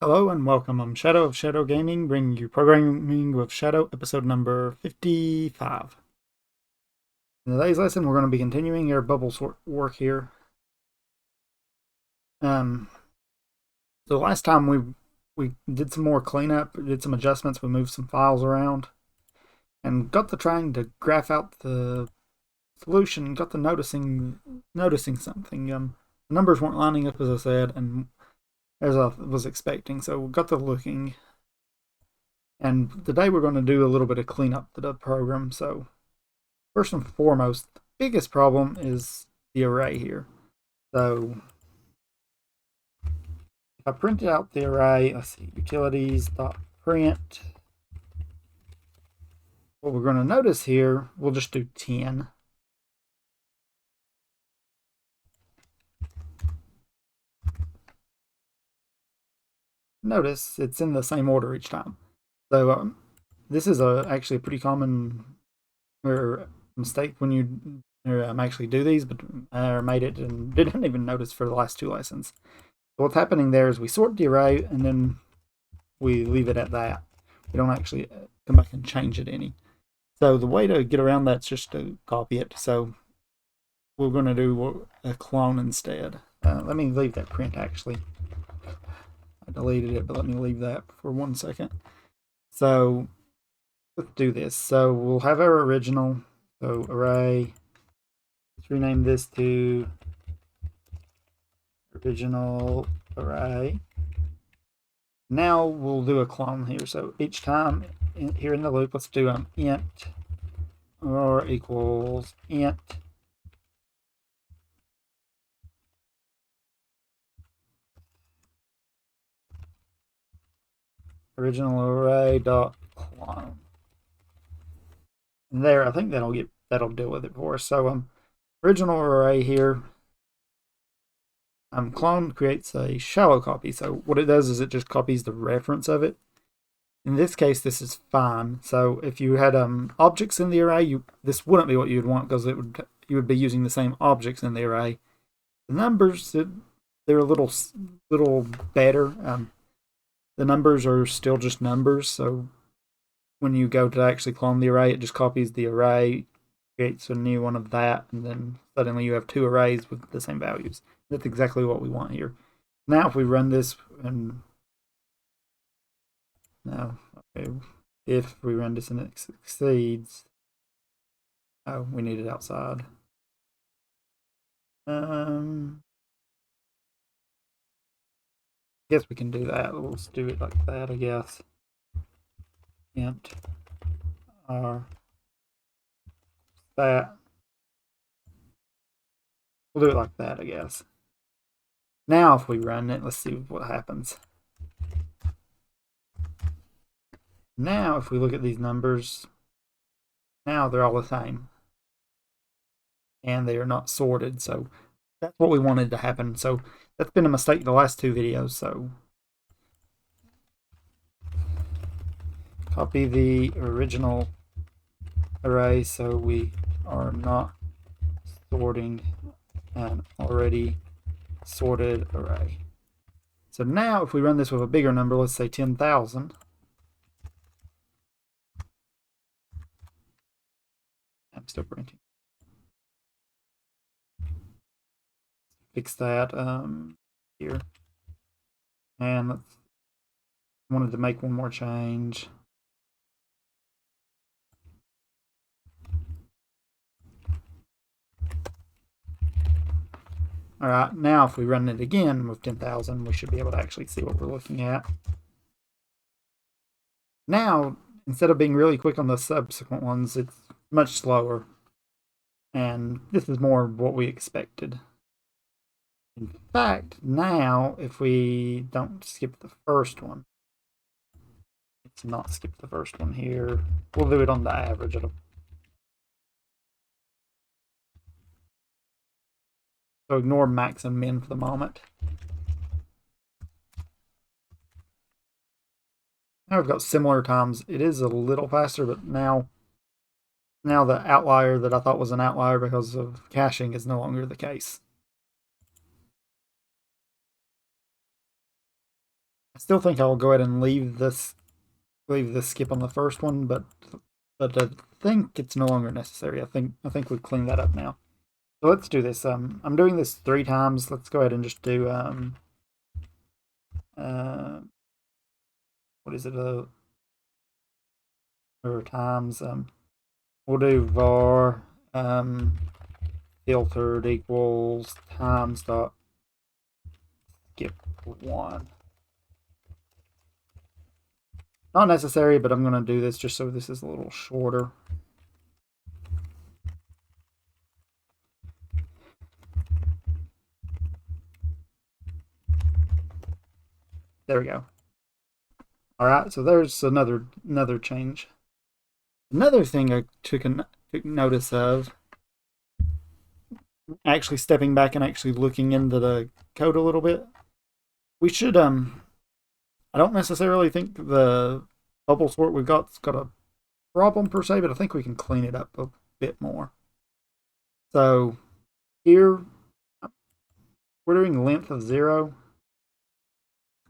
Hello and welcome. I'm Shadow of Shadow Gaming, bringing you Programming with Shadow, episode number 55. In today's lesson, we're going to be continuing our bubble sort work here. So last time we did some more cleanup, did some adjustments, we moved some files around, and got to trying to graph out the solution. Got to noticing something. The numbers weren't lining up as I said, and as I was expecting. So we got to looking. And today we're going to do a little bit of cleanup to the program. So first and foremost, the biggest problem is the array here. So if I printed out the array, let's see, utilities.print. What we're going to notice here, we'll just do 10. Notice it's in the same order each time. So this is actually a pretty common mistake when you actually do these, but I made it and didn't even notice for the last two lessons. So what's happening there is we sort the array and then we leave it at that. We don't actually come back and change it any. So the way to get around that's just to copy it. So we're going to do a clone instead. Let me leave that print actually. I deleted it, but let me leave that for 1 second. So let's do this. So we'll have our original. So array. Let's rename this to original array. Now we'll do a clone here. So each time here in the loop, let's do int or equals int original array dot clone. And there, I think that'll deal with it for us. So original array here. Clone creates a shallow copy. So what it does is it just copies the reference of it. In this case, this is fine. So if you had objects in the array, this wouldn't be what you'd want because you would be using the same objects in the array. The numbers, they're a little better. The numbers are still just numbers. So when you go to actually clone the array, it just copies the array, creates a new one of that, and then suddenly you have two arrays with the same values. That's exactly what we want here. Now if we run this and if we run this and it succeeds, oh, we need it outside. I guess we can do that. Let's do it like that, I guess. Int r that. We'll do it like that, I guess. Now if we run it, let's see what happens. Now if we look at these numbers, now they're all the same. And they are not sorted, so that's what we wanted to happen. So that's been a mistake the last two videos, so copy the original array so we are not sorting an already sorted array. So now if we run this with a bigger number, let's say 10,000. I'm still printing. Fix that here. And wanted to make one more change. All right, now if we run it again with 10,000, we should be able to actually see what we're looking at. Now, instead of being really quick on the subsequent ones, it's much slower. And this is more what we expected. In fact, now, if we don't skip the first one, let's not skip the first one here. We'll do it on the average. So ignore max and min for the moment. Now we've got similar times. It is a little faster, but now the outlier that I thought was an outlier because of caching is no longer the case. I still think I'll go ahead and leave this skip on the first one, but I think it's no longer necessary. I think we've cleaned that up now. So let's do this. I'm doing this 3 times. Let's go ahead and just do uh, what is it? Or times. We'll do var filtered equals times dot skip 1. Not necessary, but I'm going to do this just so this is a little shorter. There we go. All right, so there's another change. Another thing I took notice of, actually stepping back and actually looking into the code a little bit. We should I don't necessarily think the bubble sort we've got's got a problem per se, but I think we can clean it up a bit more. So here we're doing length of 0.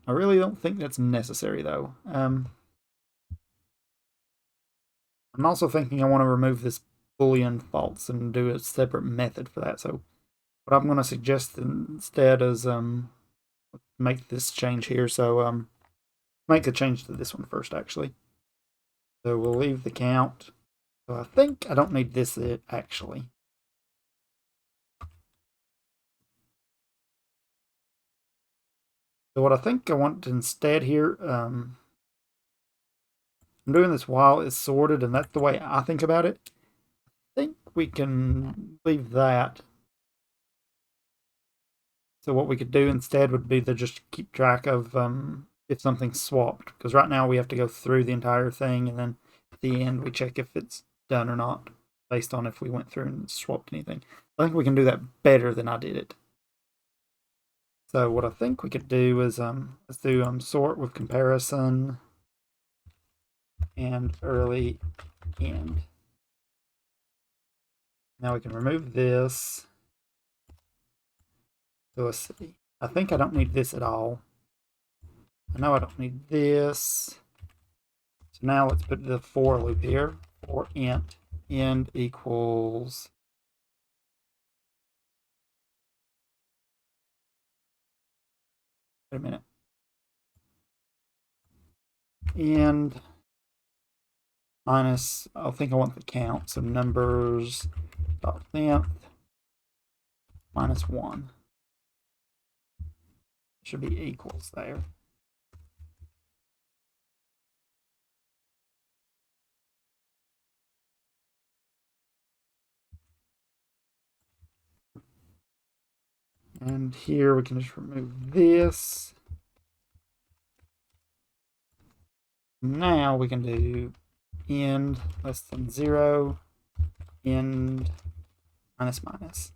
I really don't think that's necessary though. I'm also thinking I want to remove this Boolean false and do a separate method for that. So what I'm going to suggest instead is make this change here. So make the change to this one first actually. So we'll leave the count. So I think I don't need this actually. So what I think I want instead here, I'm doing this while it's sorted, and that's the way I think about it. I think we can leave that. So what we could do instead would be to just keep track of if something's swapped, because right now we have to go through the entire thing, and then at the end we check if it's done or not, based on if we went through and swapped anything. I think we can do that better than I did it. So what I think we could do is let's do sort with comparison and early end. Now we can remove this. So let's see. I think I don't need this at all. I know I don't need this. So now let's put the for loop here. For int end equals wait a minute. And minus, I think I want the count. So numbers dot length minus 1. Should be equals there. And here we can just remove this. Now we can do end less than 0, end minus minus.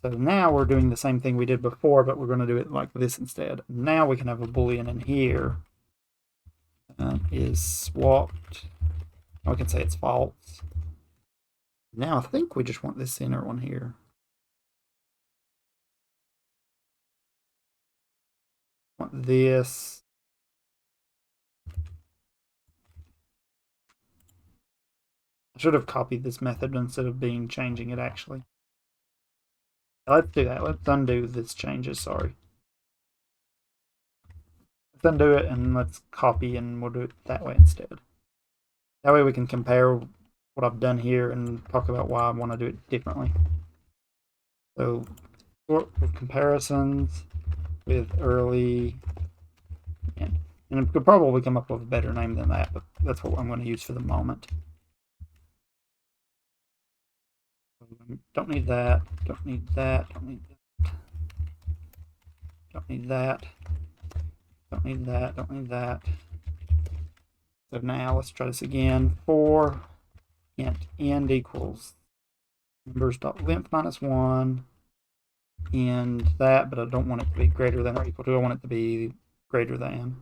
So now we're doing the same thing we did before, but we're going to do it like this instead. Now we can have a Boolean in here is swapped. We can say it's false. Now I think we just want this center one here. Want this. I should have copied this method instead of changing it actually. Let's do that. Let's undo this changes, sorry. Let's undo it and let's copy and we'll do it that way instead. That way we can compare what I've done here and talk about why I want to do it differently. So sort with comparisons with early end. And it could probably come up with a better name than that, but that's what I'm going to use for the moment. Don't need that, don't need that, don't need that. Don't need that. Don't need that, don't need that. So now let's try this again. For int end equals numbers dot length minus 1 and that, but I don't want it to be greater than or equal to. I want it to be greater than.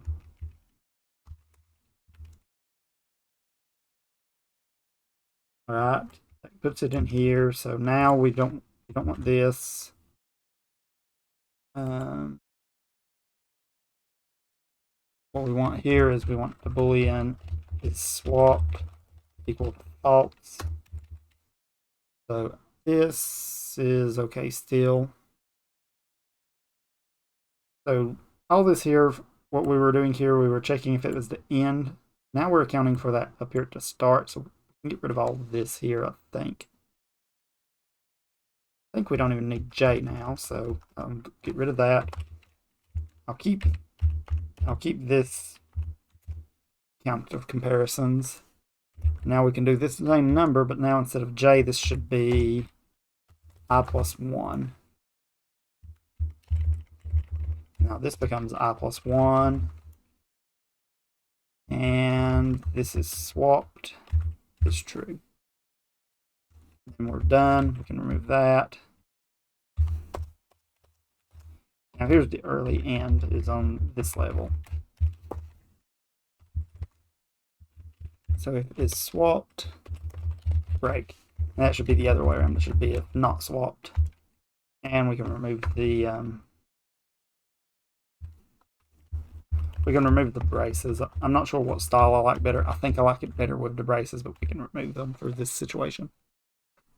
All right, that puts it in here. So now we don't want this. what we want here is we want the boolean is swapped equal to false. So this is okay still. So all this here, what we were doing here, we were checking if it was the end. Now we're accounting for that up here to start, so we can get rid of all of this here, I think. I think we don't even need J now, so get rid of that. I'll keep this count of comparisons. Now we can do this same number, but now instead of J, this should be I plus 1. Now this becomes I plus 1. And this is swapped is true. And we're done. We can remove that. Now here's the early end is on this level. So if it's swapped, break. And that should be the other way around. It should be if not swapped. And we can remove the braces. I'm not sure what style I like better. I think I like it better with the braces, but we can remove them for this situation.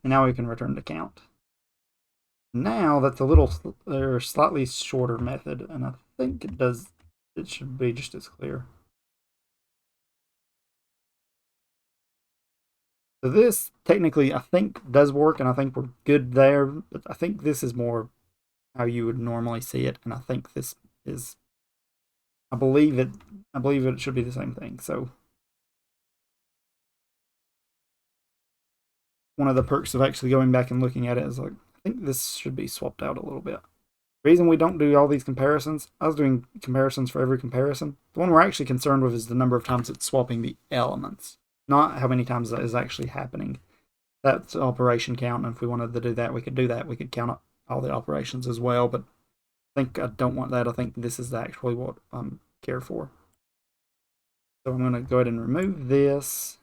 And now we can return the count. Now that's a little slightly shorter method, and I think it should be just as clear. So this technically I think does work, and I think we're good there, but I think this is more how you would normally see it, and I think this is I believe it should be the same thing. So one of the perks of actually going back and looking at it is like, I think this should be swapped out a little bit. The reason we don't do all these comparisons, I was doing comparisons for every comparison. The one we're actually concerned with is the number of times it's swapping the elements, not how many times that is actually happening. That's operation count, and if we wanted to do that, we could do that. We could count all the operations as well, but I think I don't want that. I think this is actually what I'm care for. So I'm going to go ahead and remove this.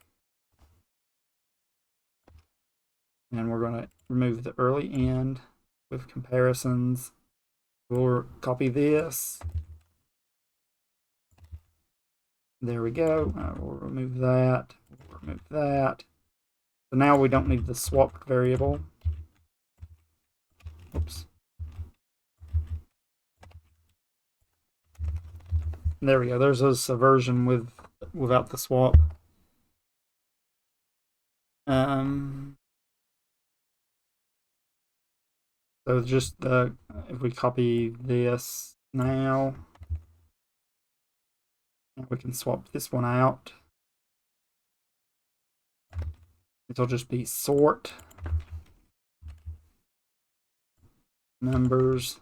And we're going to remove the early end with comparisons. We'll copy this. There we go. We'll remove that. We'll remove that. So now we don't need the swapped variable. Oops. There we go. There's a version without the swap. So just if we copy this now we can swap this one out. It'll just be sort numbers.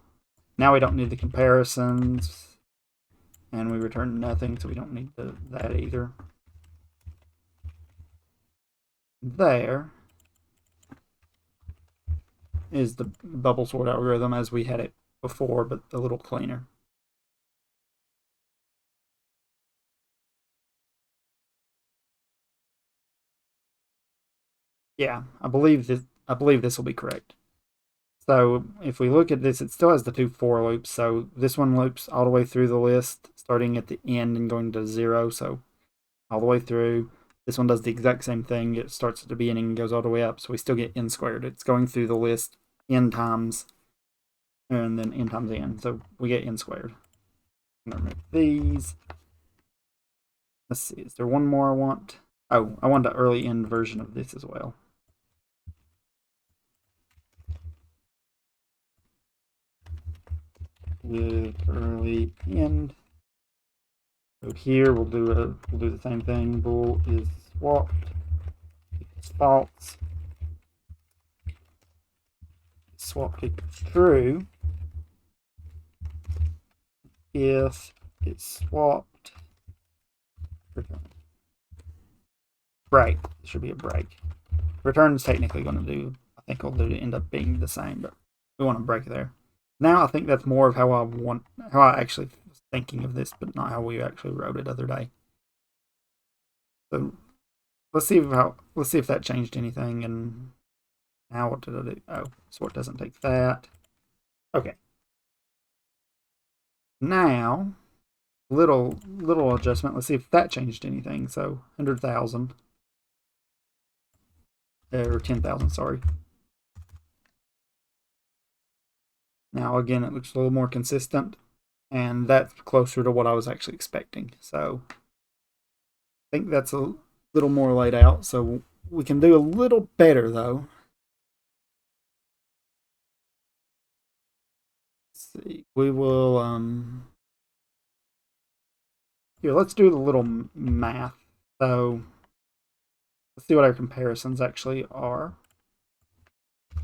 Now we don't need the comparisons, and we return nothing, so we don't need that either. There is the bubble sort algorithm as we had it before, but a little cleaner. Yeah, I believe this will be correct. So if we look at this, it still has the two for loops. So this one loops all the way through the list, starting at the end and going to 0. So all the way through. This one does the exact same thing. It starts at the beginning and goes all the way up. So we still get n squared. It's going through the list n times, and then n times n. So we get n squared. I'm going to remove these. Let's see. Is there one more I want? Oh, I want the early end version of this as well. With early end. So here we'll do the same thing. Bool is swapped. It's false. Swapped equals true. If it's swapped, return. Break. It should be a break. Return is technically going to do, I think it'll end up being the same, but we want to break there. Now I think that's more of how I actually was thinking of this, but not how we actually wrote it the other day. So let's see if that changed anything. And now what did I do? Oh, sort doesn't take that. Okay. Now little adjustment. Let's see if that changed anything. So 100,000 or 10,000, sorry. Now again, it looks a little more consistent, and that's closer to what I was actually expecting. So I think that's a little more laid out. So we can do a little better though. Let's see. We will here, let's do the little math. So let's see what our comparisons actually are.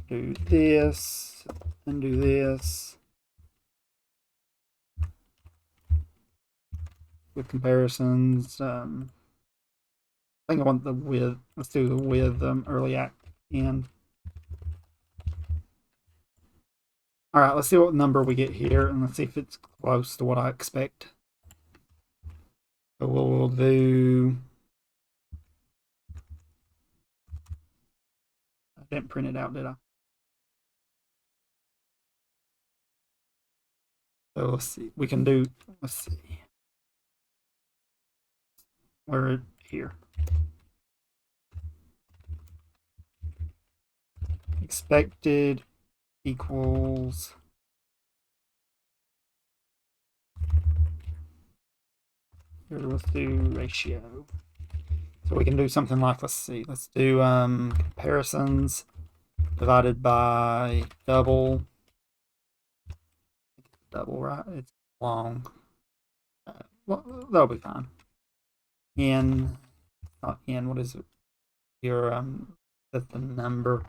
Do this and do this. With comparisons, I think I want the width. Let's do the width early act end. All right, let's see what number we get here, and let's see if it's close to what I expect. So we'll do. I didn't print it out, did I? So let's see. We can do. Let's see. We're here. Expected equals. Here, let's do ratio. So we can do something like, let's see, let's do comparisons divided by double. Double, right? It's long. Well, that'll be fine. N, not N, what is it? Your, that's the number.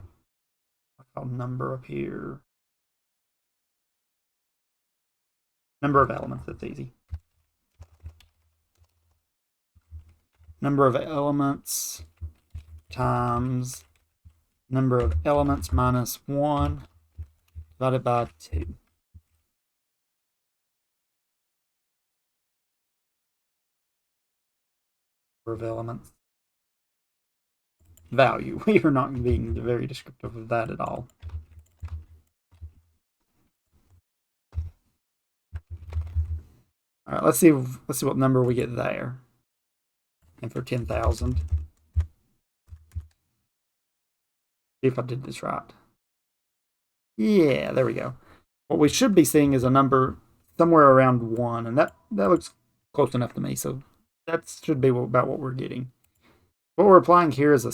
I call number up here. Number of elements, that's easy. Number of elements times number of elements minus 1 divided by 2. Number of elements. Value. We are not being very descriptive of that at all. All right, let's see what number we get there. And for 10,000. See if I did this right. Yeah, there we go. What we should be seeing is a number somewhere around 1, and that looks close enough to me. So that should be about what we're getting. What we're applying here is a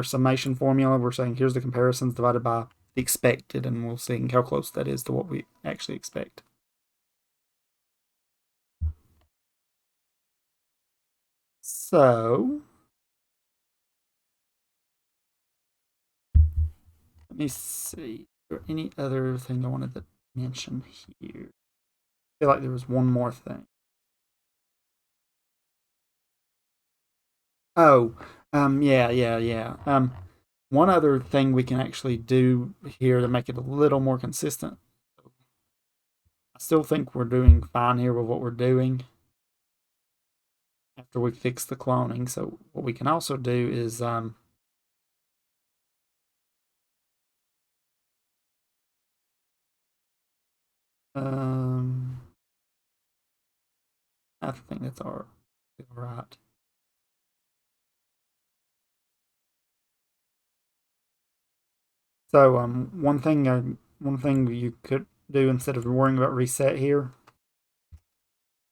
summation formula. We're saying here's the comparisons divided by the expected, and we'll see how close that is to what we actually expect. So let me see. Is there any other thing I wanted to mention here? I feel like there was one more thing. Oh, yeah. One other thing we can actually do here to make it a little more consistent. I still think we're doing fine here with what we're doing after we fix the cloning. So what we can also do is I think that's all right. So one thing you could do instead of worrying about reset here,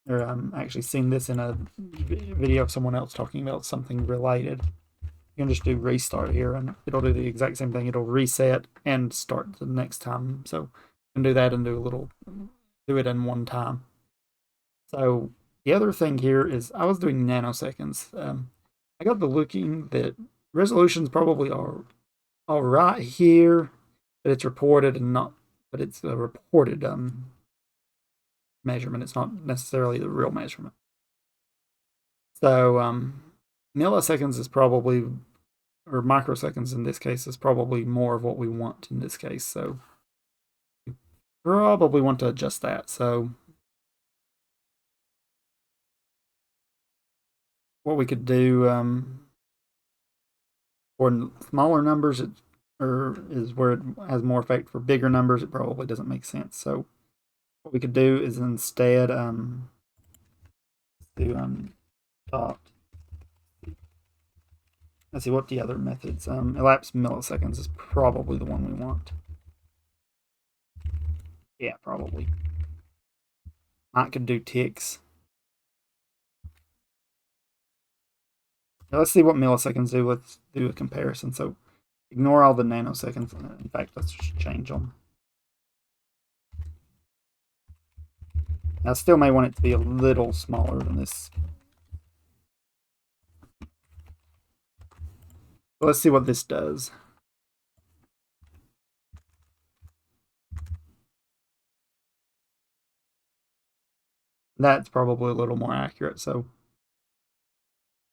or I'm actually seeing this in a video of someone else talking about something related. You can just do restart here, and it'll do the exact same thing. It'll reset and start the next time. So you can do that and do it in one time. So the other thing here is I was doing nanoseconds. I got the looking that resolutions probably are all right here, but it's reported and not, but it's a reported measurement. It's not necessarily the real measurement. So milliseconds is probably, or microseconds in this case, is probably more of what we want in this case. So we probably want to adjust that. So what we could do for smaller numbers, is where it has more effect. For bigger numbers, it probably doesn't make sense. So what we could do is instead to dot. Let's see what the other methods. Elapsed milliseconds is probably the one we want. Yeah, probably. I could do ticks. Now let's see what milliseconds do. Let's do a comparison. So ignore all the nanoseconds. In fact, let's just change them. I still may want it to be a little smaller than this. But let's see what this does. That's probably a little more accurate. So,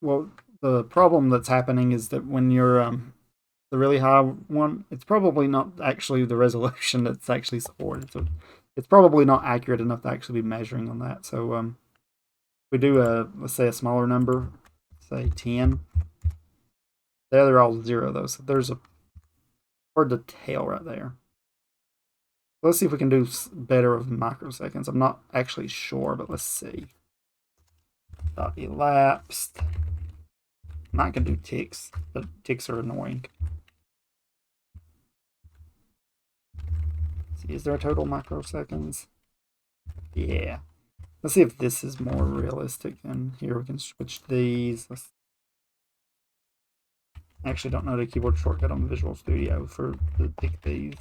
well, the problem that's happening is that when you're the really high one, it's probably not actually the resolution that's actually supported. So it's probably not accurate enough to actually be measuring on that. So we do let's say a smaller number, say 10. There they're all 0 though, so there's a hard to tell right there. Let's see if we can do better with microseconds. I'm not actually sure, but let's see. Dot elapsed. I'm not gonna do ticks, but ticks are annoying. Let's see, is there a total microseconds? Yeah. Let's see if this is more realistic. And here we can switch these. I actually don't know the keyboard shortcut on Visual Studio to pick these.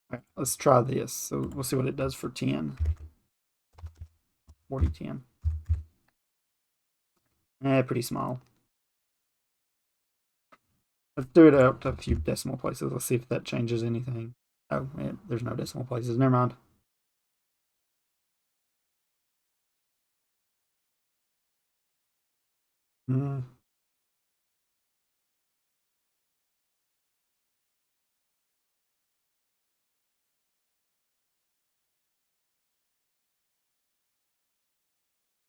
All right, let's try this. So we'll see what it does for 10. 40, 10. Pretty small. Let's do it out to a few decimal places. Let's see if that changes anything. Oh, man, there's no decimal places. Never mind. Hmm.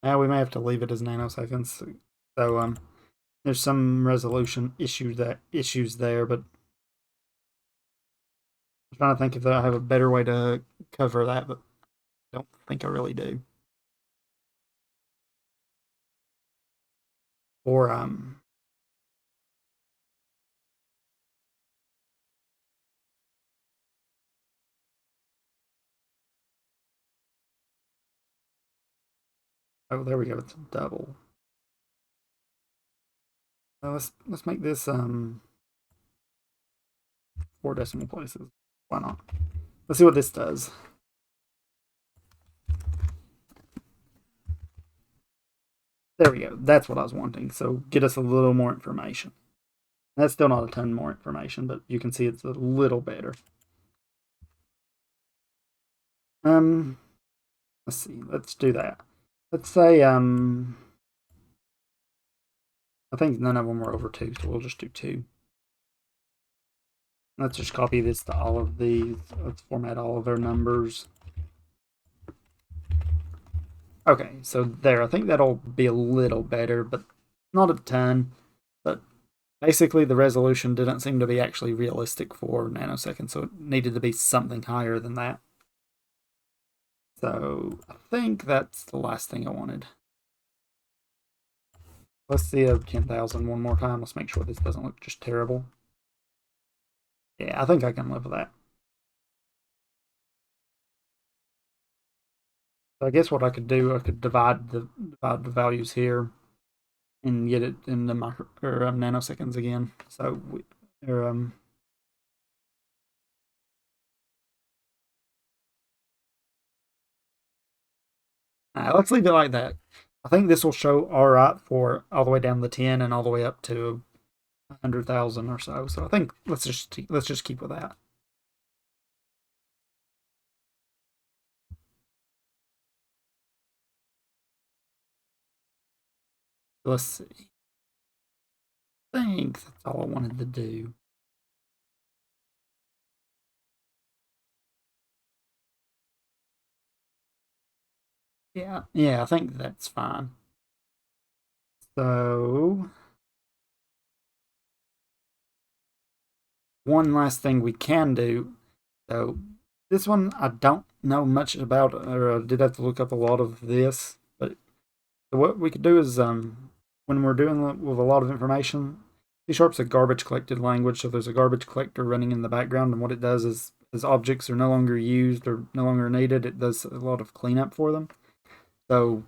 We may have to leave it as nanoseconds. So there's some resolution issues there, but I'm trying to think if I have a better way to cover that, but I don't think I really do. Or oh, there we go. It's double. Let's make this 4 decimal places. Why not? Let's see what this does. There we go. That's what I was wanting. So get us a little more information. That's still not a ton more information, but you can see it's a little better. Let's see. Let's do that. Let's say I think none of them were over 2, so we'll just do 2. Let's just copy this to all of these. Let's format all of our numbers. Okay, so there. I think that'll be a little better, but not a ton. But basically, the resolution didn't seem to be actually realistic for nanoseconds, so it needed to be something higher than that. So I think that's the last thing I wanted. Let's see a 10,000 one more time. Let's make sure this doesn't look just terrible. Yeah, I think I can live with that. So I guess what I could do, I could divide the values here and get it in the nanoseconds again. So let's leave it like that. I think this will show all right for all the way down the 10 and all the way up to 100,000 or so. So I think let's just keep with that. Let's see. I think that's all I wanted to do. Yeah, I think that's fine. So one last thing we can do, so This one I don't know much about, or I did have to look up a lot of this. But what we could do is, when we're doing with a lot of information, C#'s a garbage collected language, so there's a garbage collector running in the background, and what it does is, as objects are no longer used or no longer needed, it does a lot of cleanup for them. So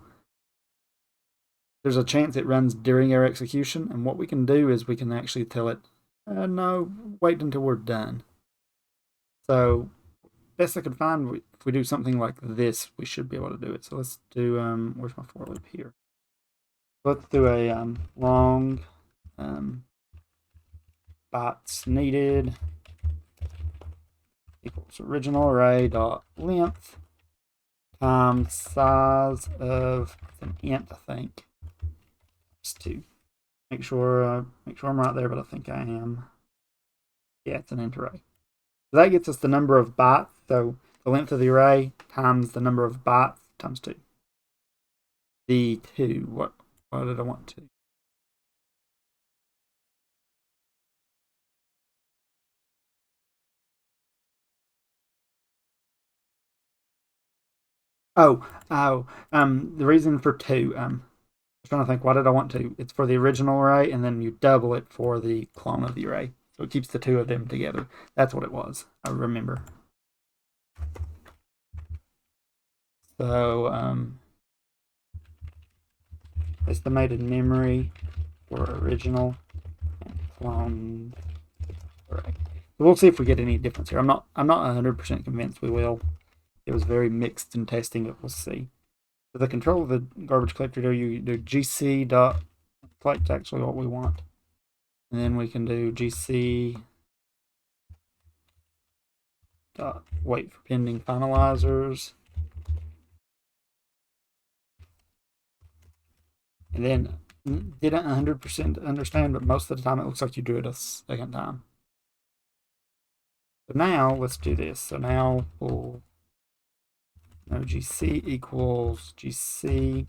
there's a chance it runs during our execution, and what we can do is we can actually tell it, no, wait until we're done. So best I could find, if we do something like this, we should be able to do it. So let's do, where's my for loop here? Let's do a long bytes needed equals original array dot length times size of, it's an int, I think. It's 2. Make sure I'm right there, but I think I am. Yeah, it's an int array. So that gets us the number of bytes. So the length of the array times the number of bytes times 2. The 2, what did I want to? The reason for 2, I was trying to think, why did I want to? It's for the original array, and then you double it for the clone of the array. So it keeps the 2 of them together. That's what it was. I remember. So, estimated memory for original and clone array. So we'll see if we get any difference here. I'm not 100% convinced we will. It was very mixed in testing, but we'll see. For the control of the garbage collector, you do gc dot collect actually what we want, and then we can do gc dot wait for pending finalizers, and then didn't 100% understand, but most of the time it looks like you do it a second time. So now let's do this. So now we'll gc equals gc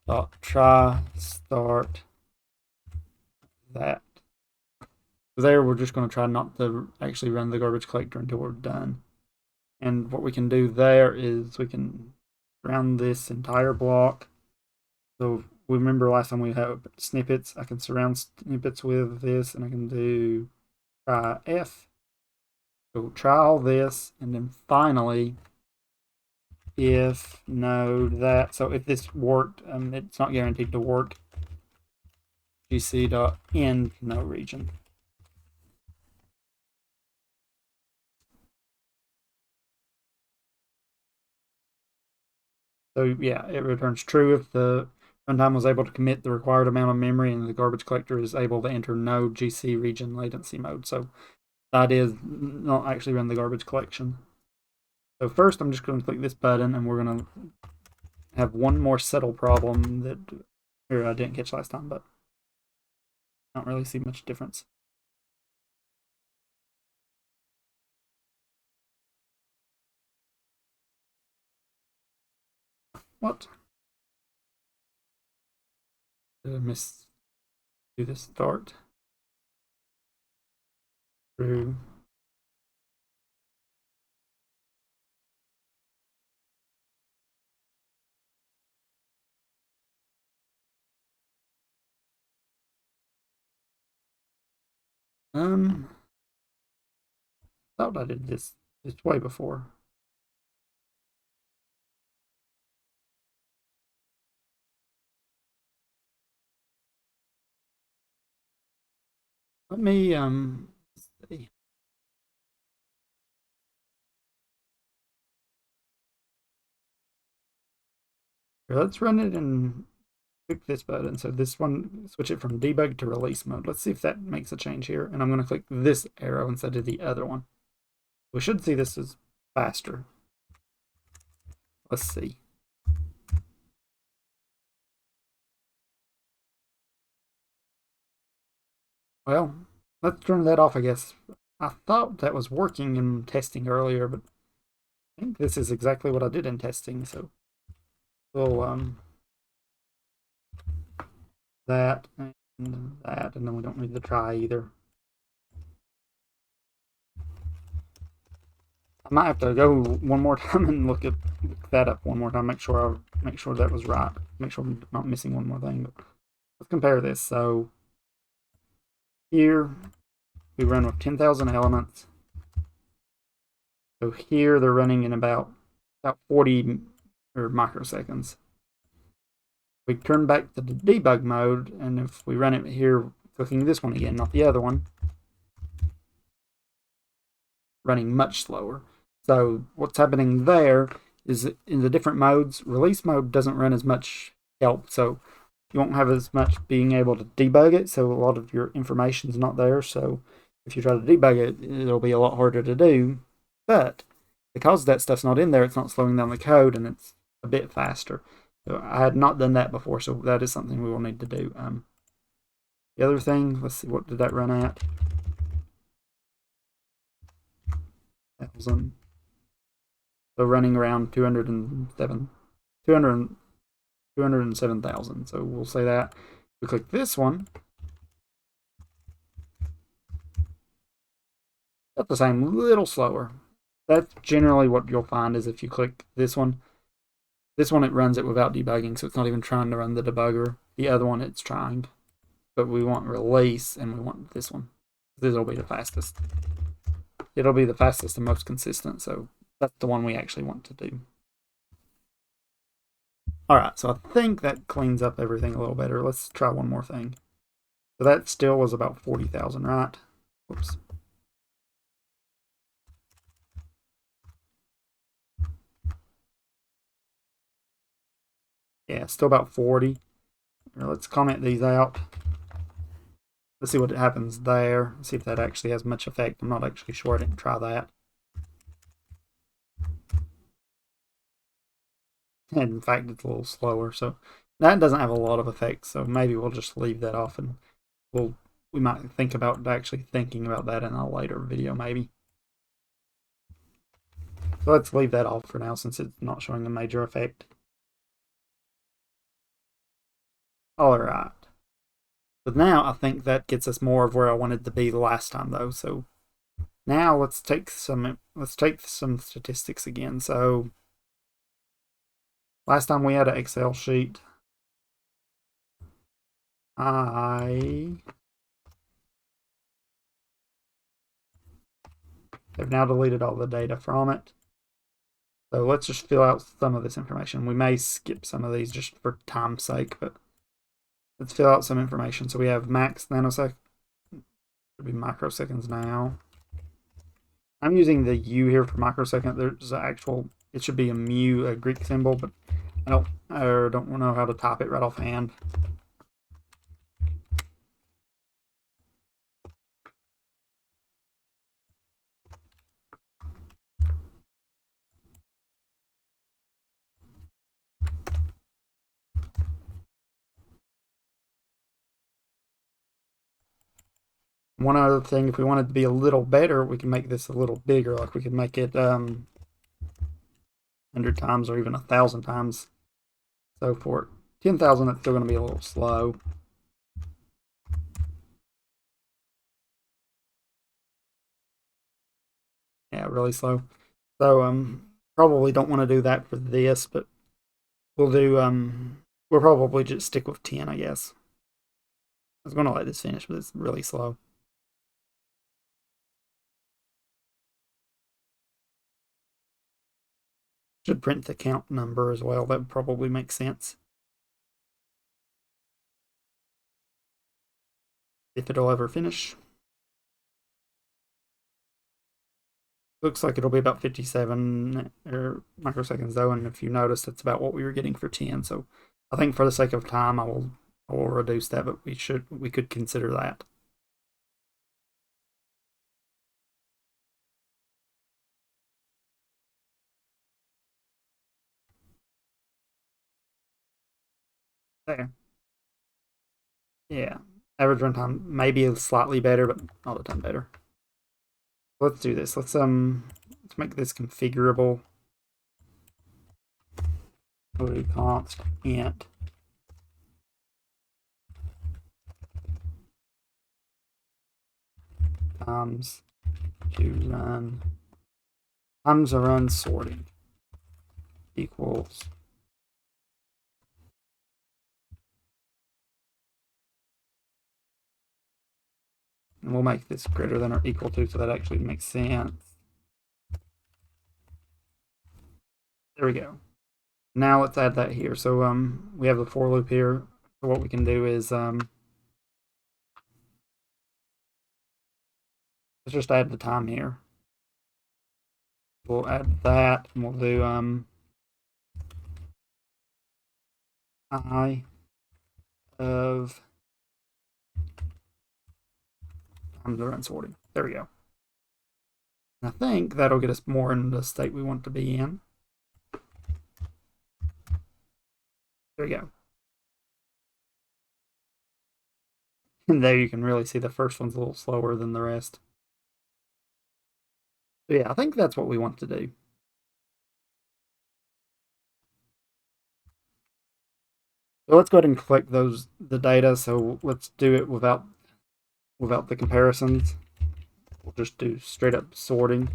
dot try start that. So there we're just going to try not to actually run the garbage collector until we're done. And what we can do there is we can surround this entire block. So we remember last time we had snippets. I can surround snippets with this, and I can do try F. So try all this, and then finally, if node that. So if this worked, it's not guaranteed to work. gc.end no region. So yeah, it returns true if the runtime was able to commit the required amount of memory and the garbage collector is able to enter no GC region latency mode. So that is not actually run the garbage collection. So first I'm just going to click this button, and we're going to have one more settle problem that I didn't catch last time, but I don't really see much difference. What? Did I miss do this start? True. Thought I did this way before. Let me see. Here, let's run it and click this button. So this one, switch it from debug to release mode. Let's see if that makes a change here. And I'm going to click this arrow instead of the other one. We should see this is faster. Let's see. Well, let's turn that off, I guess. I thought that was working in testing earlier, but I think this is exactly what I did in testing. So we'll that and that, and then we don't need to try either. I might have to go one more time and look that up one more time. Make sure that was right. Make sure I'm not missing one more thing. But let's compare this. So here we run with 10,000 elements. So here they're running in about 40 or microseconds. We turn back to the debug mode, and if we run it here, clicking this one again, not the other one, running much slower. So what's happening there is in the different modes, release mode doesn't run as much help, so you won't have as much being able to debug it, so a lot of your information's not there. So if you try to debug it, it'll be a lot harder to do. But because that stuff's not in there, it's not slowing down the code, and it's a bit faster. So I had not done that before, so that is something we will need to do. The other thing, let's see, what did that run at? 1,000. So running around 207,000. So we'll say that. We click this one. That's the same, a little slower. That's generally what you'll find is if you click this one it runs it without debugging, so it's not even trying to run the debugger. The other one it's trying. But we want release, and we want this one. This will be the fastest. It'll be the fastest and most consistent, so that's the one we actually want to do. Alright, so I think that cleans up everything a little better. Let's try one more thing. So that still was about 40,000, right? Whoops. Yeah, still about 40. Let's comment these out. Let's see what happens there. See if that actually has much effect. I'm not actually sure. I didn't try that. And in fact, it's a little slower. So that doesn't have a lot of effect. So maybe we'll just leave that off, and we might think about actually thinking about that in a later video, maybe. So let's leave that off for now since it's not showing a major effect. Alright. But now I think that gets us more of where I wanted to be the last time though. So now let's take some statistics again. So last time we had an Excel sheet. I have now deleted all the data from it. So let's just fill out some of this information. We may skip some of these just for time's sake, but let's fill out some information. So we have max nanosecond, should be microseconds now. I'm using the U here for microsecond. There's an actual, it should be a mu, a Greek symbol, but I don't know how to type it right offhand. One other thing, if we wanted to be a little better, we can make this a little bigger. Like we could make it 100 times or even 1,000 times. So for 10,000, it's still going to be a little slow. Yeah, really slow. So probably don't want to do that for this, but we'll probably just stick with 10, I guess. I was going to let this finish, but it's really slow. Should print the count number as well. That would probably make sense. If it'll ever finish. Looks like it'll be about 57 microseconds though, and if you notice, that's about what we were getting for 10. So I think for the sake of time, I will reduce that, but we could consider that. There. Yeah. Average runtime maybe slightly better, but not a ton better. Let's do this. Let's make this configurable. We'll do const int times to run times are unsorted equals and we'll make this greater than or equal to so that actually makes sense. There we go. Now let's add that here. So we have the for loop here. So what we can do is let's just add the time here. We'll add that and we'll do I of times are unsorted. There we go. And I think that'll get us more in the state we want to be in. There we go. And there you can really see the first one's a little slower than the rest. So yeah, I think that's what we want to do. So let's go ahead and collect the data. So let's do it without the comparisons. We'll just do straight up sorting.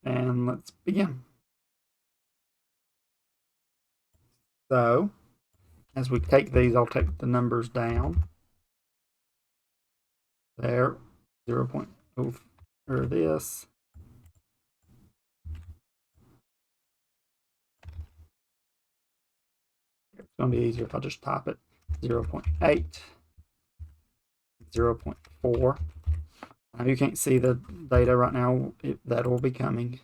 And let's begin. So as we take these, I'll take the numbers down. There, 0.0 or this. It's going to be easier if I just type it. 0.8, 0.4. Now you can't see the data right now. That will be coming.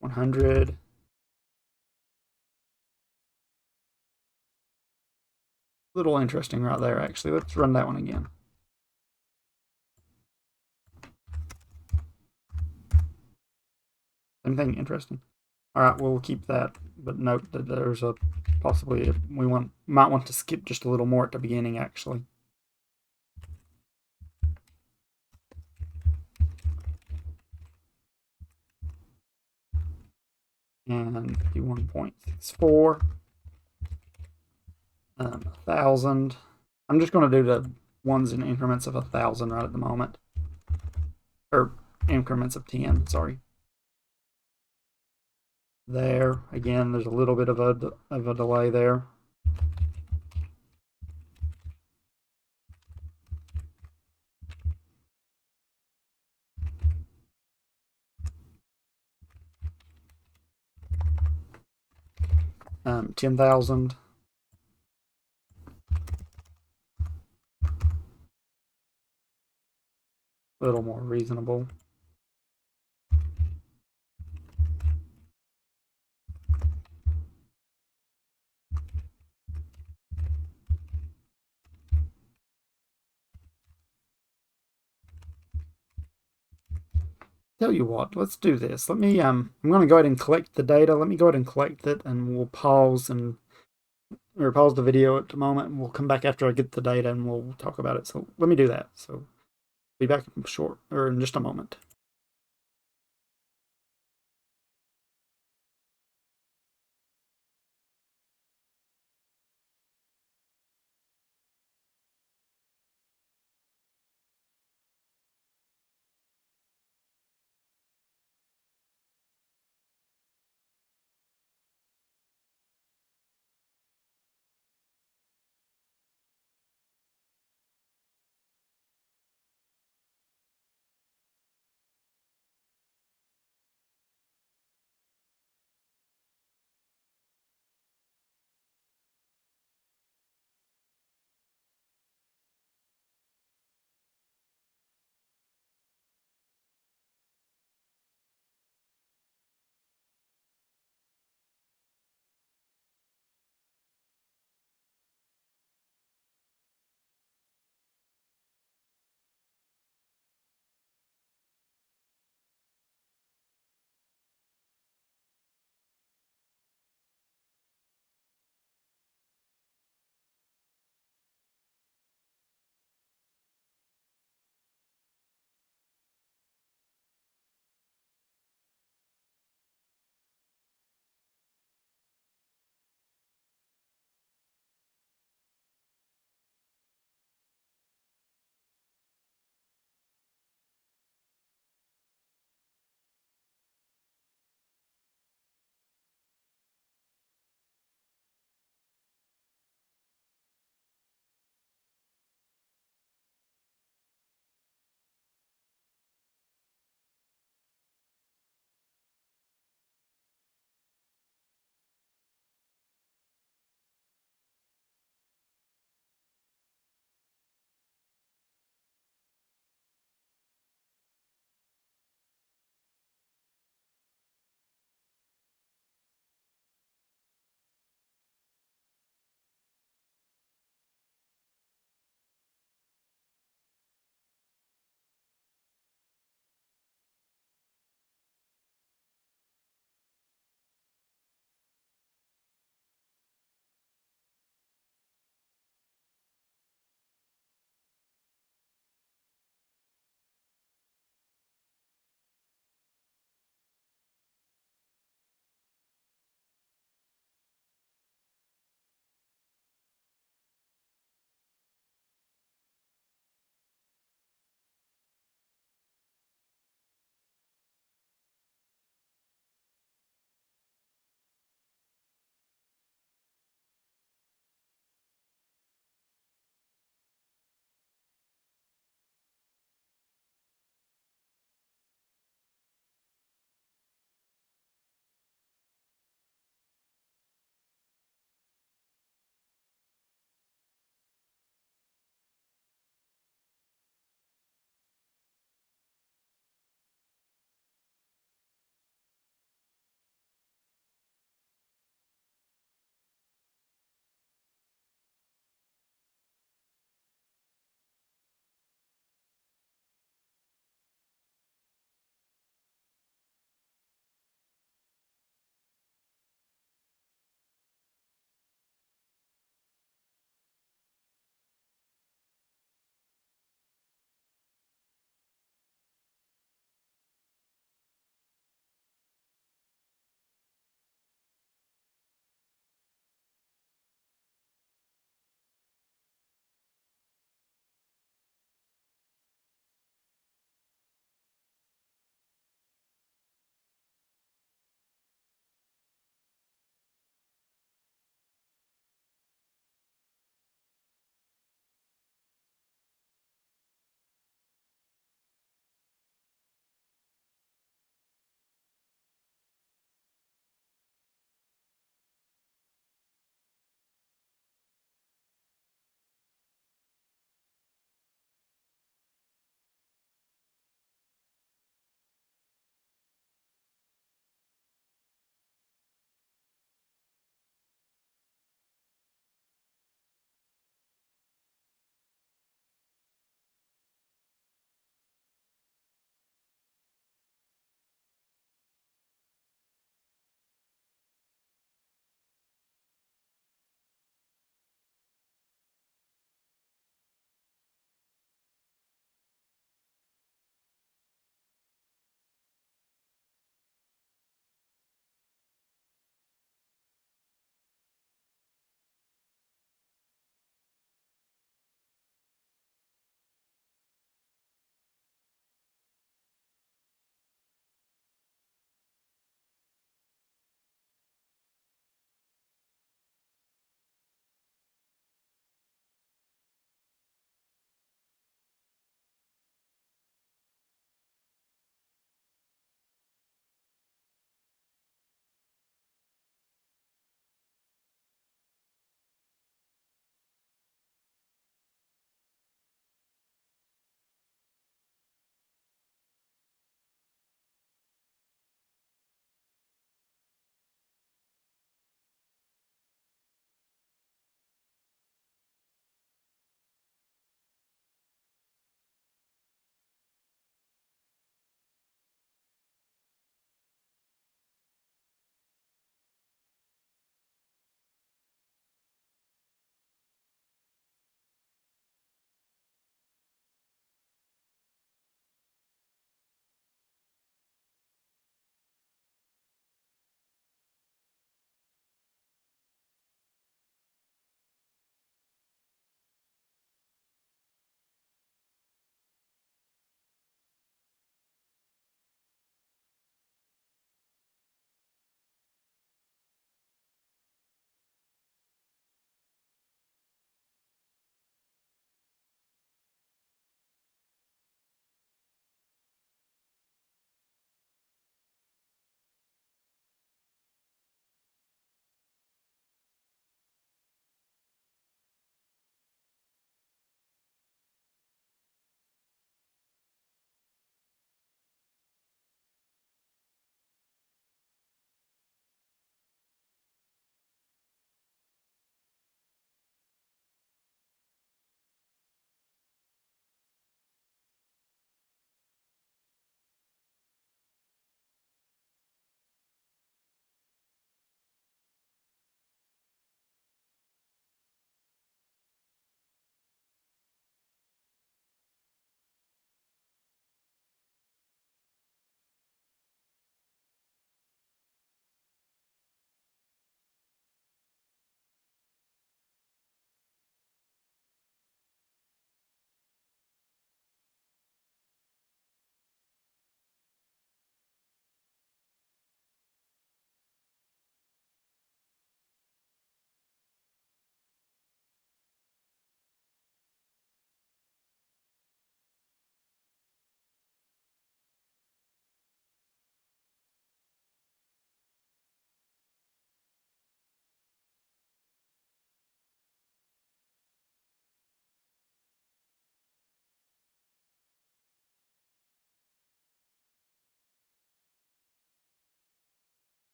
100. Little interesting right there, actually. Let's run that one again. Same thing, interesting. All right, we'll keep that, but note that there's a possibly might want to skip just a little more at the beginning, actually. And 51.64, 1,000. I'm just going to do the ones in increments of 1,000 right at the moment, or increments of 10. Sorry. There again, there's a little bit of a delay there. $10,000. A little more reasonable. Tell you what, let's do this. Let me I'm going to go ahead and collect the data. Let me go ahead and collect it, and we'll pause the video at the moment, and we'll come back after I get the data and we'll talk about it. So let me do that. So be back in just a moment.